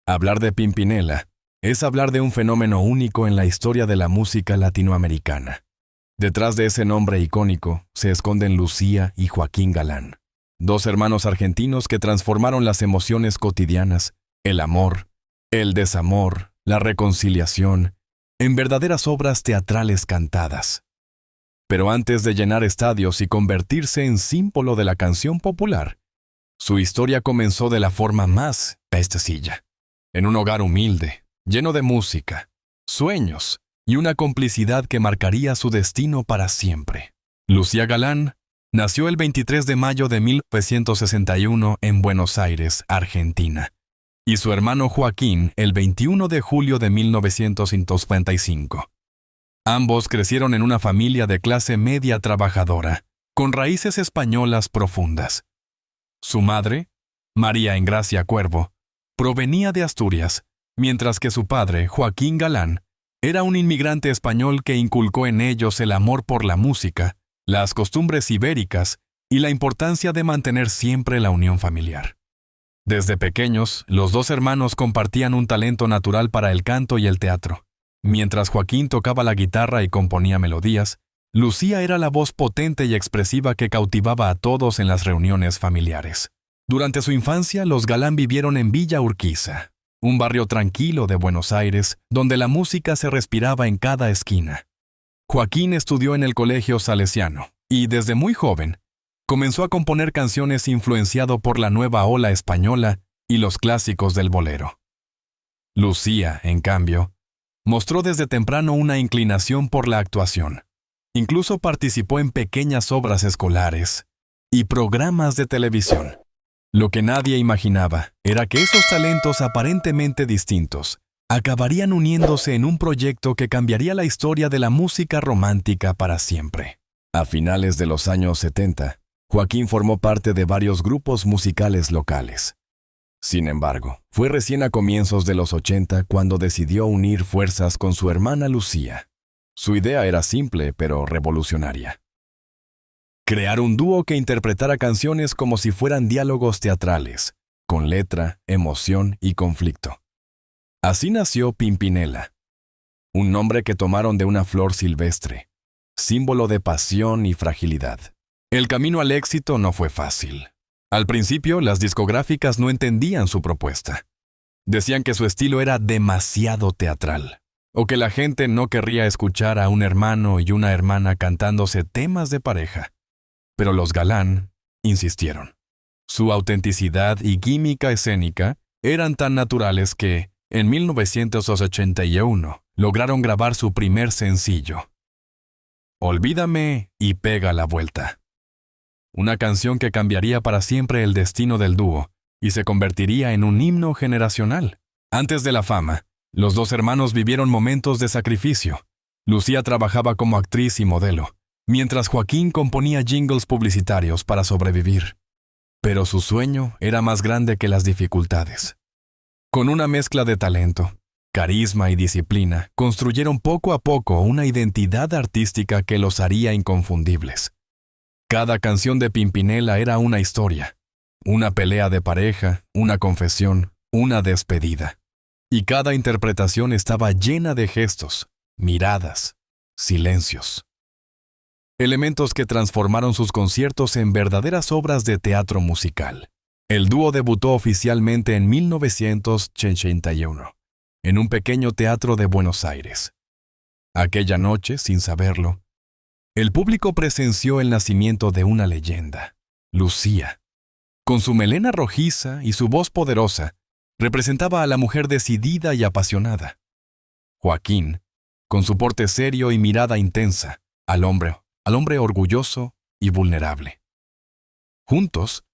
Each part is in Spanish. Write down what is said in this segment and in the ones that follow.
Hablar de Pimpinela es hablar de un fenómeno único en la historia de la música latinoamericana. Detrás de ese nombre icónico se esconden Lucía y Joaquín Galán, dos hermanos argentinos que transformaron las emociones cotidianas, el amor, el desamor, la reconciliación, en verdaderas obras teatrales cantadas. Pero antes de llenar estadios y convertirse en símbolo de la canción popular, su historia comenzó de la forma más sencilla, en un hogar humilde, lleno de música, sueños y una complicidad que marcaría su destino para siempre. Lucía Galán nació el 23 de mayo de 1961 en Buenos Aires, Argentina, y su hermano Joaquín el 21 de julio de 1955. Ambos crecieron en una familia de clase media trabajadora, con raíces españolas profundas. Su madre, María Engracia Cuervo, provenía de Asturias, mientras que su padre, Joaquín Galán, era un inmigrante español que inculcó en ellos el amor por la música, las costumbres ibéricas y la importancia de mantener siempre la unión familiar. Desde pequeños, los dos hermanos compartían un talento natural para el canto y el teatro. Mientras Joaquín tocaba la guitarra y componía melodías, Lucía era la voz potente y expresiva que cautivaba a todos en las reuniones familiares. Durante su infancia, los Galán vivieron en Villa Urquiza, un barrio tranquilo de Buenos Aires, donde la música se respiraba en cada esquina. Joaquín estudió en el Colegio Salesiano, y desde muy joven, comenzó a componer canciones influenciado por la nueva ola española y los clásicos del bolero. Lucía, en cambio, mostró desde temprano una inclinación por la actuación. Incluso participó en pequeñas obras escolares y programas de televisión. Lo que nadie imaginaba era que esos talentos aparentemente distintos acabarían uniéndose en un proyecto que cambiaría la historia de la música romántica para siempre. A finales de los años 70, Joaquín formó parte de varios grupos musicales locales. Sin embargo, fue recién a comienzos de los 80 cuando decidió unir fuerzas con su hermana Lucía. Su idea era simple pero revolucionaria: crear un dúo que interpretara canciones como si fueran diálogos teatrales, con letra, emoción y conflicto. Así nació Pimpinela, un nombre que tomaron de una flor silvestre, símbolo de pasión y fragilidad. El camino al éxito no fue fácil. Al principio, las discográficas no entendían su propuesta. Decían que su estilo era demasiado teatral, o que la gente no querría escuchar a un hermano y una hermana cantándose temas de pareja. Pero los Galán insistieron. Su autenticidad y química escénica eran tan naturales que, en 1981, lograron grabar su primer sencillo, Olvídame y pega la vuelta. Una canción que cambiaría para siempre el destino del dúo y se convertiría en un himno generacional. Antes de la fama, los dos hermanos vivieron momentos de sacrificio. Lucía trabajaba como actriz y modelo, mientras Joaquín componía jingles publicitarios para sobrevivir. Pero su sueño era más grande que las dificultades. Con una mezcla de talento, carisma y disciplina, construyeron poco a poco una identidad artística que los haría inconfundibles. Cada canción de Pimpinela era una historia, una pelea de pareja, una confesión, una despedida. Y cada interpretación estaba llena de gestos, miradas, silencios. Elementos que transformaron sus conciertos en verdaderas obras de teatro musical. El dúo debutó oficialmente en 1981, en un pequeño teatro de Buenos Aires. Aquella noche, sin saberlo, el público presenció el nacimiento de una leyenda, Lucía. Con su melena rojiza y su voz poderosa, representaba a la mujer decidida y apasionada. Joaquín, con su porte serio y mirada intensa, al hombre orgulloso y vulnerable. Juntos,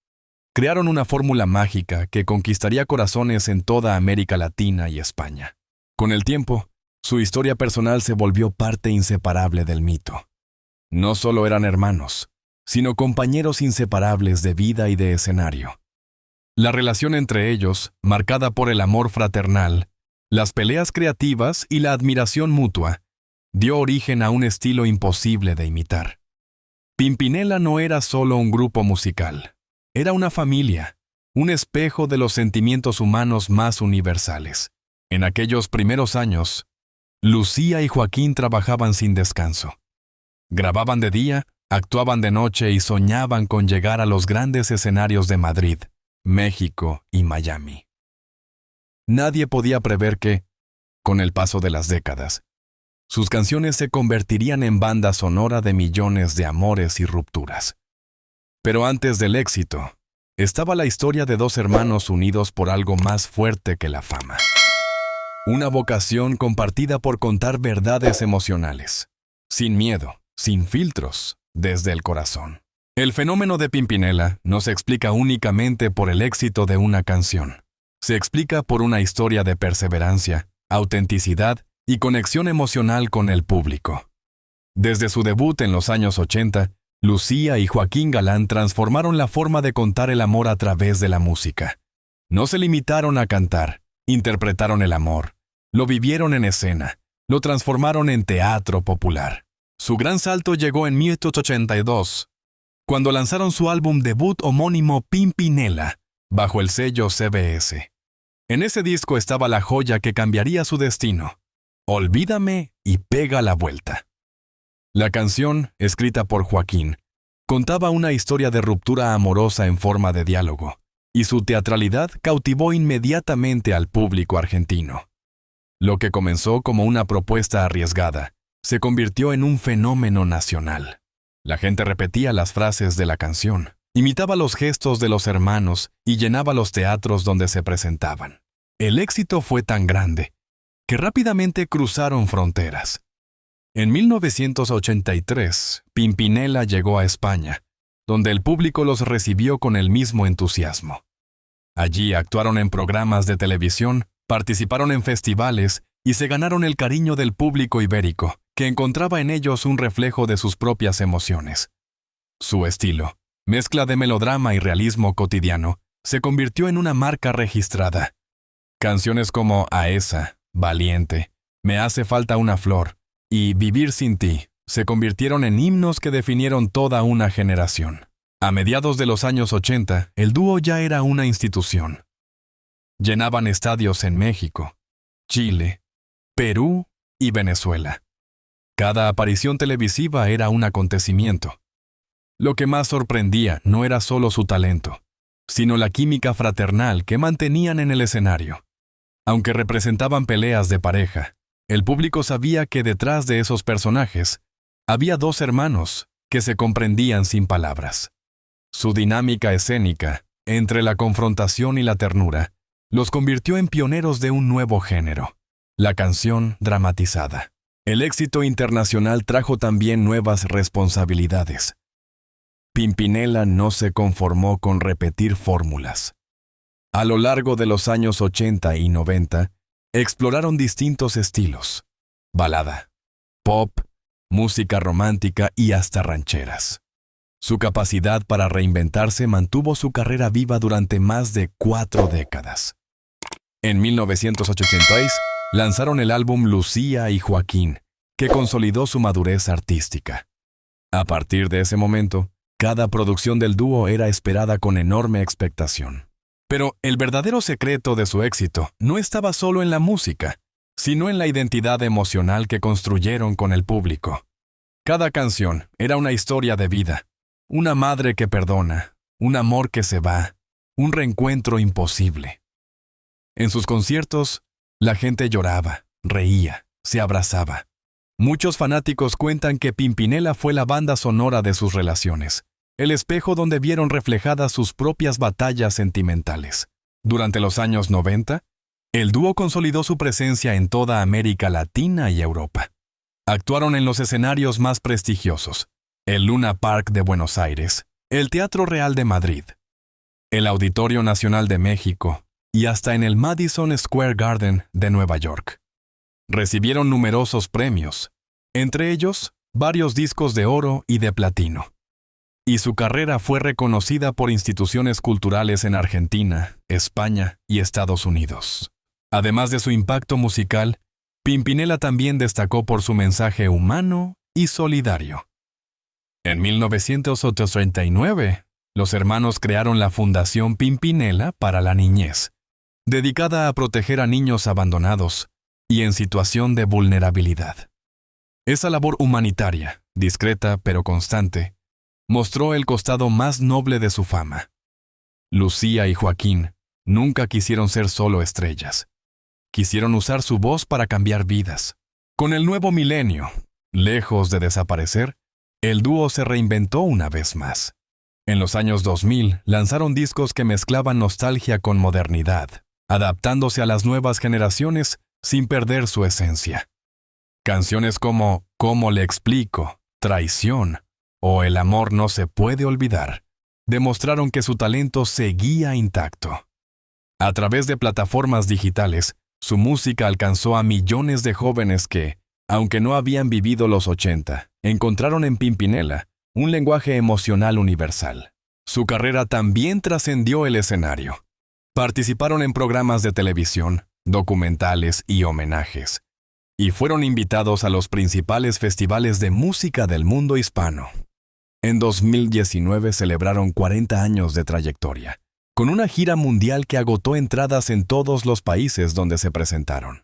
crearon una fórmula mágica que conquistaría corazones en toda América Latina y España. Con el tiempo, su historia personal se volvió parte inseparable del mito. No solo eran hermanos, sino compañeros inseparables de vida y de escenario. La relación entre ellos, marcada por el amor fraternal, las peleas creativas y la admiración mutua, dio origen a un estilo imposible de imitar. Pimpinela no era solo un grupo musical, era una familia, un espejo de los sentimientos humanos más universales. En aquellos primeros años, Lucía y Joaquín trabajaban sin descanso. Grababan de día, actuaban de noche y soñaban con llegar a los grandes escenarios de Madrid, México y Miami. Nadie podía prever que, con el paso de las décadas, sus canciones se convertirían en banda sonora de millones de amores y rupturas. Pero antes del éxito, estaba la historia de dos hermanos unidos por algo más fuerte que la fama. Una vocación compartida por contar verdades emocionales, sin miedo, sin filtros, desde el corazón. El fenómeno de Pimpinela no se explica únicamente por el éxito de una canción. Se explica por una historia de perseverancia, autenticidad y conexión emocional con el público. Desde su debut en los años 80, Lucía y Joaquín Galán transformaron la forma de contar el amor a través de la música. No se limitaron a cantar, interpretaron el amor, lo vivieron en escena, lo transformaron en teatro popular. Su gran salto llegó en 1982, cuando lanzaron su álbum debut homónimo Pimpinela, bajo el sello CBS. En ese disco estaba la joya que cambiaría su destino: Olvídame y pega la vuelta. La canción, escrita por Joaquín, contaba una historia de ruptura amorosa en forma de diálogo, y su teatralidad cautivó inmediatamente al público argentino. Lo que comenzó como una propuesta arriesgada, se convirtió en un fenómeno nacional. La gente repetía las frases de la canción, imitaba los gestos de los hermanos y llenaba los teatros donde se presentaban. El éxito fue tan grande que rápidamente cruzaron fronteras. En 1983, Pimpinela llegó a España, donde el público los recibió con el mismo entusiasmo. Allí actuaron en programas de televisión, participaron en festivales y se ganaron el cariño del público ibérico, que encontraba en ellos un reflejo de sus propias emociones. Su estilo, mezcla de melodrama y realismo cotidiano, se convirtió en una marca registrada. Canciones como A esa, Valiente, Me hace falta una flor y Vivir sin ti se convirtieron en himnos que definieron toda una generación. A mediados de los años 80, el dúo ya era una institución. Llenaban estadios en México, Chile, Perú y Venezuela. Cada aparición televisiva era un acontecimiento. Lo que más sorprendía no era solo su talento, sino la química fraternal que mantenían en el escenario. Aunque representaban peleas de pareja, el público sabía que detrás de esos personajes había dos hermanos que se comprendían sin palabras. Su dinámica escénica, entre la confrontación y la ternura, los convirtió en pioneros de un nuevo género, la canción dramatizada. El éxito internacional trajo también nuevas responsabilidades. Pimpinela no se conformó con repetir fórmulas. A lo largo de los años 80 y 90, exploraron distintos estilos: balada, pop, música romántica y hasta rancheras. Su capacidad para reinventarse mantuvo su carrera viva durante más de 4 décadas. En 1986, lanzaron el álbum Lucía y Joaquín, que consolidó su madurez artística. A partir de ese momento, cada producción del dúo era esperada con enorme expectación. Pero el verdadero secreto de su éxito no estaba solo en la música, sino en la identidad emocional que construyeron con el público. Cada canción era una historia de vida, una madre que perdona, un amor que se va, un reencuentro imposible. En sus conciertos, la gente lloraba, reía, se abrazaba. Muchos fanáticos cuentan que Pimpinela fue la banda sonora de sus relaciones, el espejo donde vieron reflejadas sus propias batallas sentimentales. Durante los años 90, el dúo consolidó su presencia en toda América Latina y Europa. Actuaron en los escenarios más prestigiosos: el Luna Park de Buenos Aires, el Teatro Real de Madrid, el Auditorio Nacional de México y hasta en el Madison Square Garden de Nueva York. Recibieron numerosos premios, entre ellos varios discos de oro y de platino. Y su carrera fue reconocida por instituciones culturales en Argentina, España y Estados Unidos. Además de su impacto musical, Pimpinela también destacó por su mensaje humano y solidario. En 1939, los hermanos crearon la Fundación Pimpinela para la Niñez, dedicada a proteger a niños abandonados y en situación de vulnerabilidad. Esa labor humanitaria, discreta pero constante, mostró el costado más noble de su fama. Lucía y Joaquín nunca quisieron ser solo estrellas. Quisieron usar su voz para cambiar vidas. Con el nuevo milenio, lejos de desaparecer, el dúo se reinventó una vez más. En los años 2000 lanzaron discos que mezclaban nostalgia con modernidad, adaptándose a las nuevas generaciones sin perder su esencia. Canciones como ¿Cómo le explico?, Traición o El amor no se puede olvidar demostraron que su talento seguía intacto. A través de plataformas digitales, su música alcanzó a millones de jóvenes que, aunque no habían vivido los 80, encontraron en Pimpinela un lenguaje emocional universal. Su carrera también trascendió el escenario. Participaron en programas de televisión, documentales y homenajes, y fueron invitados a los principales festivales de música del mundo hispano. En 2019 celebraron 40 años de trayectoria, con una gira mundial que agotó entradas en todos los países donde se presentaron.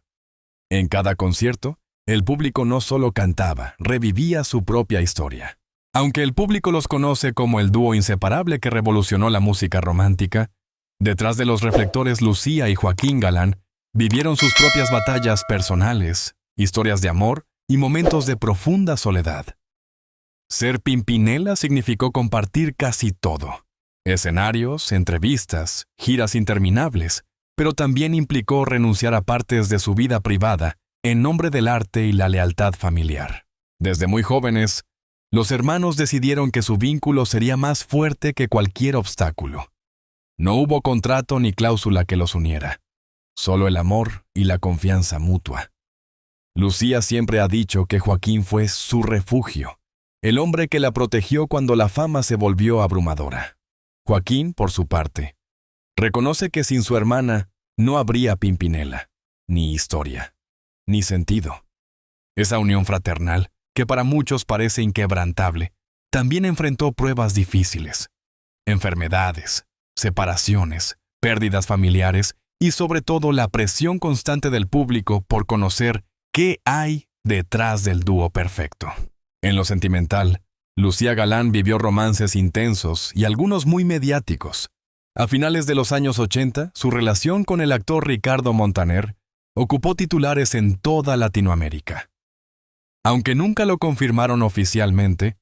En cada concierto, el público no solo cantaba, revivía su propia historia. Aunque el público los conoce como el dúo inseparable que revolucionó la música romántica, detrás de los reflectores Lucía y Joaquín Galán vivieron sus propias batallas personales, historias de amor y momentos de profunda soledad. Ser Pimpinela significó compartir casi todo. Escenarios, entrevistas, giras interminables, pero también implicó renunciar a partes de su vida privada en nombre del arte y la lealtad familiar. Desde muy jóvenes, los hermanos decidieron que su vínculo sería más fuerte que cualquier obstáculo. No hubo contrato ni cláusula que los uniera, solo el amor y la confianza mutua. Lucía siempre ha dicho que Joaquín fue su refugio, el hombre que la protegió cuando la fama se volvió abrumadora. Joaquín, por su parte, reconoce que sin su hermana no habría Pimpinela, ni historia, ni sentido. Esa unión fraternal, que para muchos parece inquebrantable, también enfrentó pruebas difíciles. Enfermedades, separaciones, pérdidas familiares y sobre todo la presión constante del público por conocer qué hay detrás del dúo perfecto. En lo sentimental, Lucía Galán vivió romances intensos y algunos muy mediáticos. A finales de los años 80, su relación con el actor Ricardo Montaner ocupó titulares en toda Latinoamérica. Aunque nunca lo confirmaron oficialmente,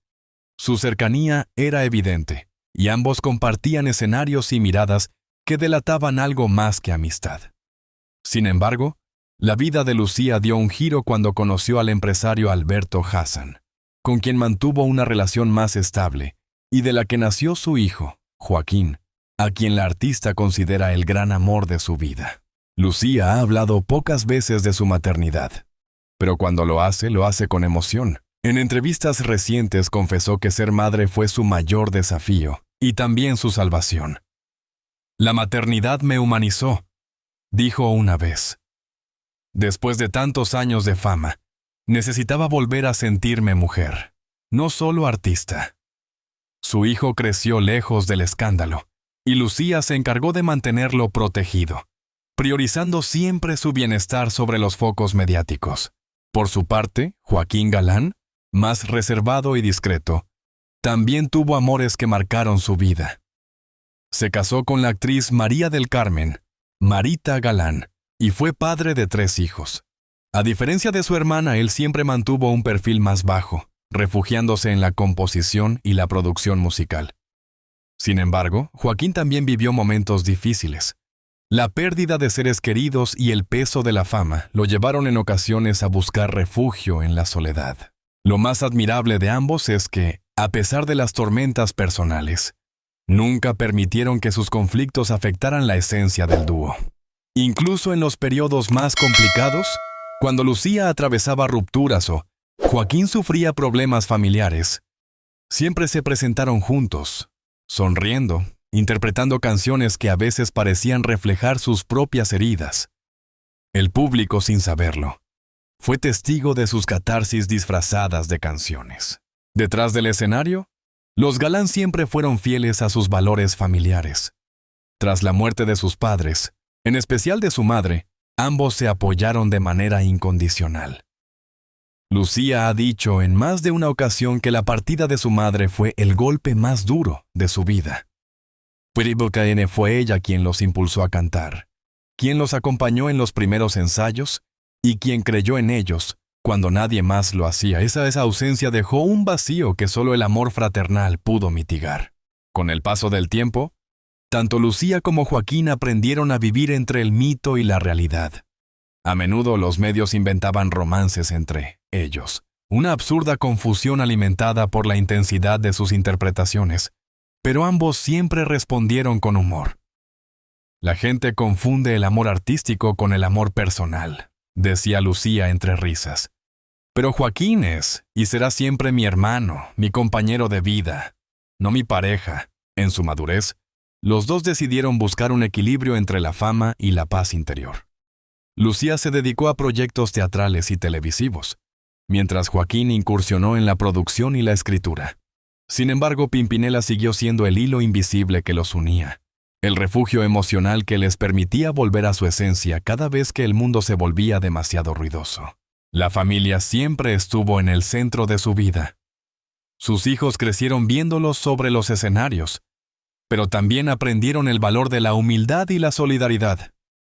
su cercanía era evidente y ambos compartían escenarios y miradas que delataban algo más que amistad. Sin embargo, la vida de Lucía dio un giro cuando conoció al empresario Alberto Hassan, con quien mantuvo una relación más estable y de la que nació su hijo, Joaquín, a quien la artista considera el gran amor de su vida. Lucía ha hablado pocas veces de su maternidad, pero cuando lo hace con emoción. En entrevistas recientes confesó que ser madre fue su mayor desafío y también su salvación. La maternidad me humanizó, dijo una vez. Después de tantos años de fama, necesitaba volver a sentirme mujer, no solo artista. Su hijo creció lejos del escándalo, y Lucía se encargó de mantenerlo protegido, priorizando siempre su bienestar sobre los focos mediáticos. Por su parte, Joaquín Galán, más reservado y discreto, también tuvo amores que marcaron su vida. Se casó con la actriz María del Carmen, Marita Galán, y fue padre de 3 hijos. A diferencia de su hermana, él siempre mantuvo un perfil más bajo, refugiándose en la composición y la producción musical. Sin embargo, Joaquín también vivió momentos difíciles. La pérdida de seres queridos y el peso de la fama lo llevaron en ocasiones a buscar refugio en la soledad. Lo más admirable de ambos es que, a pesar de las tormentas personales, nunca permitieron que sus conflictos afectaran la esencia del dúo. Incluso en los periodos más complicados, cuando Lucía atravesaba rupturas o Joaquín sufría problemas familiares, siempre se presentaron juntos, sonriendo, interpretando canciones que a veces parecían reflejar sus propias heridas. El público, sin saberlo, fue testigo de sus catarsis disfrazadas de canciones. Detrás del escenario, Los Galán siempre fueron fieles a sus valores familiares. Tras la muerte de sus padres, en especial de su madre, ambos se apoyaron de manera incondicional. Lucía ha dicho en más de una ocasión que la partida de su madre fue el golpe más duro de su vida. Piribucaene fue ella quien los impulsó a cantar, quien los acompañó en los primeros ensayos y quien creyó en ellos cuando nadie más lo hacía. Esa ausencia dejó un vacío que solo el amor fraternal pudo mitigar. Con el paso del tiempo, tanto Lucía como Joaquín aprendieron a vivir entre el mito y la realidad. A menudo los medios inventaban romances entre ellos, una absurda confusión alimentada por la intensidad de sus interpretaciones, pero ambos siempre respondieron con humor. La gente confunde el amor artístico con el amor personal, decía Lucía entre risas. Pero Joaquín es y será siempre mi hermano, mi compañero de vida, no mi pareja. En su madurez, los dos decidieron buscar un equilibrio entre la fama y la paz interior. Lucía se dedicó a proyectos teatrales y televisivos, mientras Joaquín incursionó en la producción y la escritura. Sin embargo, Pimpinela siguió siendo el hilo invisible que los unía, el refugio emocional que les permitía volver a su esencia cada vez que el mundo se volvía demasiado ruidoso. La familia siempre estuvo en el centro de su vida. Sus hijos crecieron viéndolos sobre los escenarios, pero también aprendieron el valor de la humildad y la solidaridad.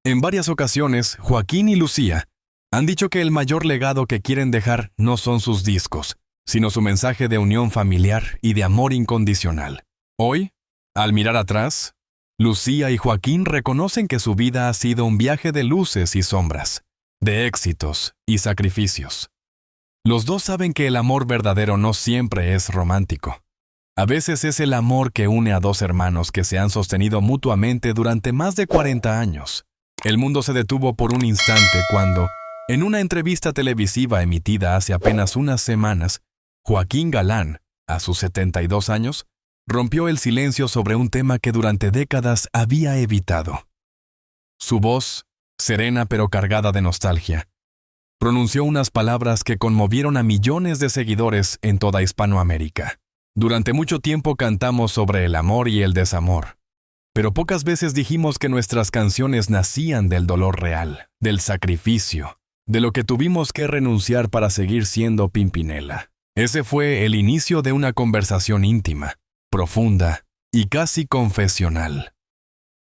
En varias ocasiones, Joaquín y Lucía han dicho que el mayor legado que quieren dejar no son sus discos, sino su mensaje de unión familiar y de amor incondicional. Hoy, al mirar atrás, Lucía y Joaquín reconocen que su vida ha sido un viaje de luces y sombras, de éxitos y sacrificios. Los dos saben que el amor verdadero no siempre es romántico. A veces es el amor que une a dos hermanos que se han sostenido mutuamente durante más de 40 años. El mundo se detuvo por un instante cuando, en una entrevista televisiva emitida hace apenas unas semanas, Joaquín Galán, a sus 72 años, rompió el silencio sobre un tema que durante décadas había evitado. Su voz, serena pero cargada de nostalgia, pronunció unas palabras que conmovieron a millones de seguidores en toda Hispanoamérica. Durante mucho tiempo cantamos sobre el amor y el desamor, pero pocas veces dijimos que nuestras canciones nacían del dolor real, del sacrificio, de lo que tuvimos que renunciar para seguir siendo Pimpinela. Ese fue el inicio de una conversación íntima, profunda y casi confesional.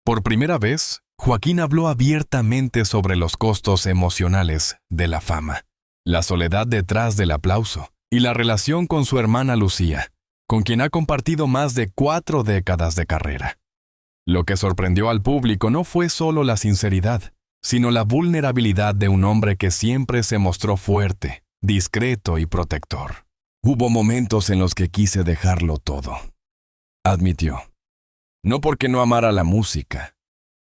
Por primera vez, Joaquín habló abiertamente sobre los costos emocionales de la fama, la soledad detrás del aplauso y la relación con su hermana Lucía, con quien ha compartido más de 4 décadas de carrera. Lo que sorprendió al público no fue solo la sinceridad, sino la vulnerabilidad de un hombre que siempre se mostró fuerte, discreto y protector. Hubo momentos en los que quise dejarlo todo, admitió. No porque no amara la música,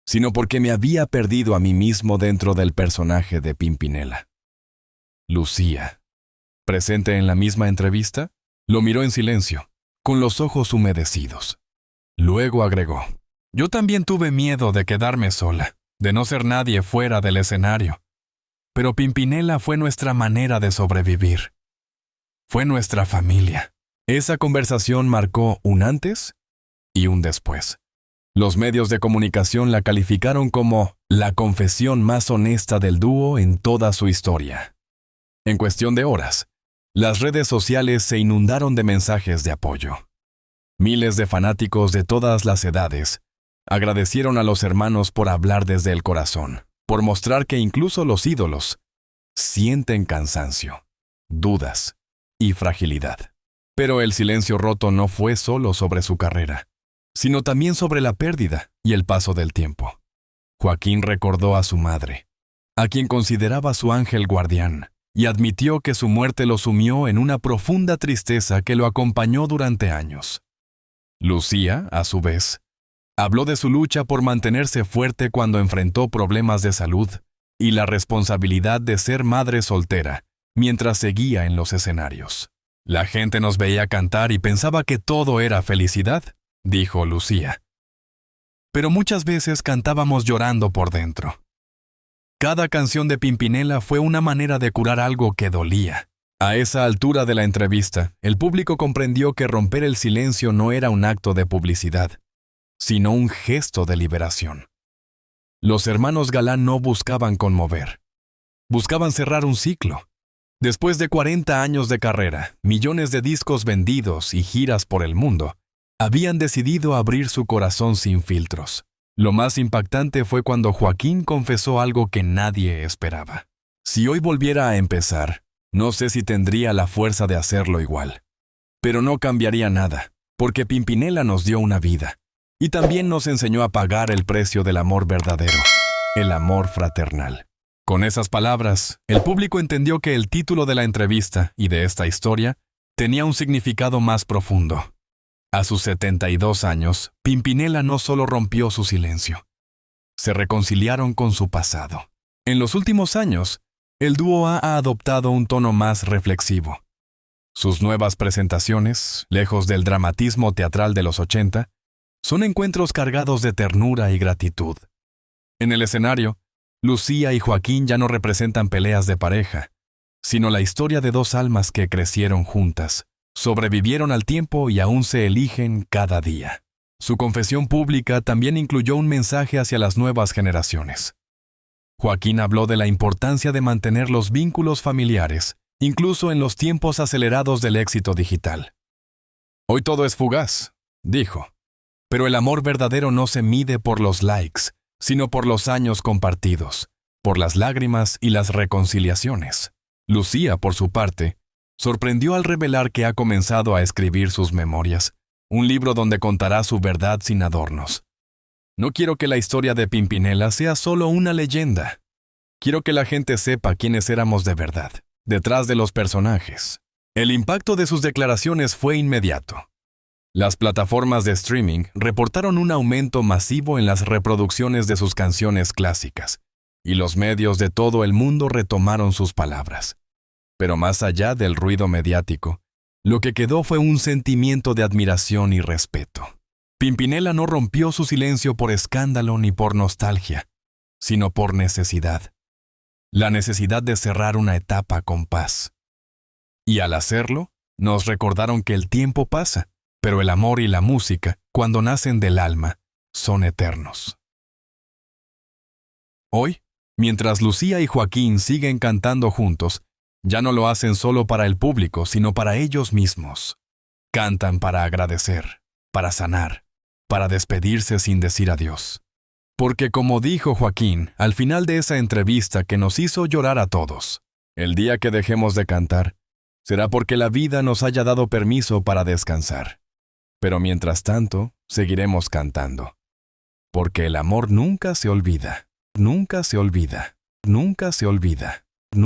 sino porque me había perdido a mí mismo dentro del personaje de Pimpinela. Lucía, presente en la misma entrevista, lo miró en silencio, con los ojos humedecidos. Luego agregó: yo también tuve miedo de quedarme sola, de no ser nadie fuera del escenario. Pero Pimpinela fue nuestra manera de sobrevivir. Fue nuestra familia. Esa conversación marcó un antes y un después. Los medios de comunicación la calificaron como la confesión más honesta del dúo en toda su historia. En cuestión de horas, las redes sociales se inundaron de mensajes de apoyo. Miles de fanáticos de todas las edades agradecieron a los hermanos por hablar desde el corazón, por mostrar que incluso los ídolos sienten cansancio, dudas y fragilidad. Pero el silencio roto no fue solo sobre su carrera, sino también sobre la pérdida y el paso del tiempo. Joaquín recordó a su madre, a quien consideraba su ángel guardián, y admitió que su muerte lo sumió en una profunda tristeza que lo acompañó durante años. Lucía, a su vez, habló de su lucha por mantenerse fuerte cuando enfrentó problemas de salud y la responsabilidad de ser madre soltera mientras seguía en los escenarios. La gente nos veía cantar y pensaba que todo era felicidad, dijo Lucía. Pero muchas veces cantábamos llorando por dentro. Cada canción de Pimpinela fue una manera de curar algo que dolía, A esa altura de la entrevista, el público comprendió que romper el silencio no era un acto de publicidad, sino un gesto de liberación. Los hermanos Galán no buscaban conmover, buscaban cerrar un ciclo. Después de 40 años de carrera, millones de discos vendidos y giras por el mundo, habían decidido abrir su corazón sin filtros. Lo más impactante fue cuando Joaquín confesó algo que nadie esperaba. Si hoy volviera a empezar, no sé si tendría la fuerza de hacerlo igual. Pero no cambiaría nada, porque Pimpinela nos dio una vida. Y también nos enseñó a pagar el precio del amor verdadero, el amor fraternal. Con esas palabras, el público entendió que el título de la entrevista y de esta historia tenía un significado más profundo. A sus 72 años, Pimpinela no solo rompió su silencio, se reconciliaron con su pasado. En los últimos años, el dúo ha adoptado un tono más reflexivo. Sus nuevas presentaciones, lejos del dramatismo teatral de los 80, son encuentros cargados de ternura y gratitud. En el escenario, Lucía y Joaquín ya no representan peleas de pareja, sino la historia de dos almas que crecieron juntas, sobrevivieron al tiempo y aún se eligen cada día. Su confesión pública también incluyó un mensaje hacia las nuevas generaciones. Joaquín habló de la importancia de mantener los vínculos familiares, incluso en los tiempos acelerados del éxito digital. Hoy todo es fugaz, dijo, pero el amor verdadero no se mide por los likes, sino por los años compartidos, por las lágrimas y las reconciliaciones. Lucía, por su parte, sorprendió al revelar que ha comenzado a escribir sus memorias, un libro donde contará su verdad sin adornos. No quiero que la historia de Pimpinela sea solo una leyenda. Quiero que la gente sepa quiénes éramos de verdad, detrás de los personajes. El impacto de sus declaraciones fue inmediato. Las plataformas de streaming reportaron un aumento masivo en las reproducciones de sus canciones clásicas, y los medios de todo el mundo retomaron sus palabras. Pero más allá del ruido mediático, lo que quedó fue un sentimiento de admiración y respeto. Pimpinela no rompió su silencio por escándalo ni por nostalgia, sino por necesidad. La necesidad de cerrar una etapa con paz. Y al hacerlo, nos recordaron que el tiempo pasa, pero el amor y la música, cuando nacen del alma, son eternos. Hoy, mientras Lucía y Joaquín siguen cantando juntos, ya no lo hacen solo para el público, sino para ellos mismos. Cantan para agradecer, para sanar, para despedirse sin decir adiós. Porque como dijo Joaquín al final de esa entrevista que nos hizo llorar a todos, el día que dejemos de cantar, será porque la vida nos haya dado permiso para descansar. Pero mientras tanto, seguiremos cantando. Porque el amor nunca se olvida, nunca se olvida, nunca se olvida.